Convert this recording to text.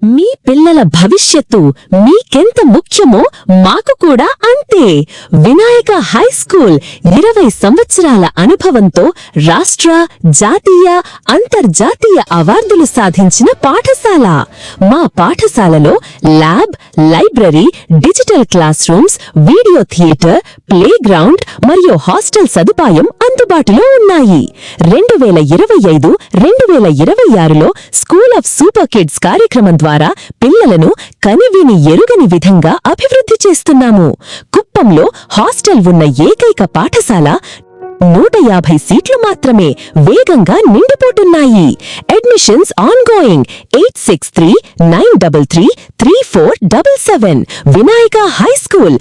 మీ పిల్లల భవిష్యత్తు మీకెంత ముఖ్యమో మాకు కూడా అంతే. వినాయక హై స్కూల్ 20 సంవత్సరాల అనుభవంతో రాష్ట్ర, జాతీయ, అంతర్జాతీయ అవార్డులు సాధించిన పాఠశాల. మా పాఠశాలలో lab, library, digital class rooms, video theatre, play ground మరియు హాస్టల్ సదుపాయం అందుబాటులో ఉన్నాయి. 2025-2026లో స్కూల్ ఆఫ్ సూపర్ కిడ్స్ కార్యక్రమం ద్వారా పిల్లలను కనివిని ఎరుగని విధంగా అభివృద్ధి చేస్తున్నాము. కుప్పంలో హాస్టల్ ఉన్న ఏకైక పాఠశాల 150 సీట్లు మాత్రమే వేగంగా నిండిపోతున్నాయి. Admissions ongoing. 8639333477. Vinayaka high school.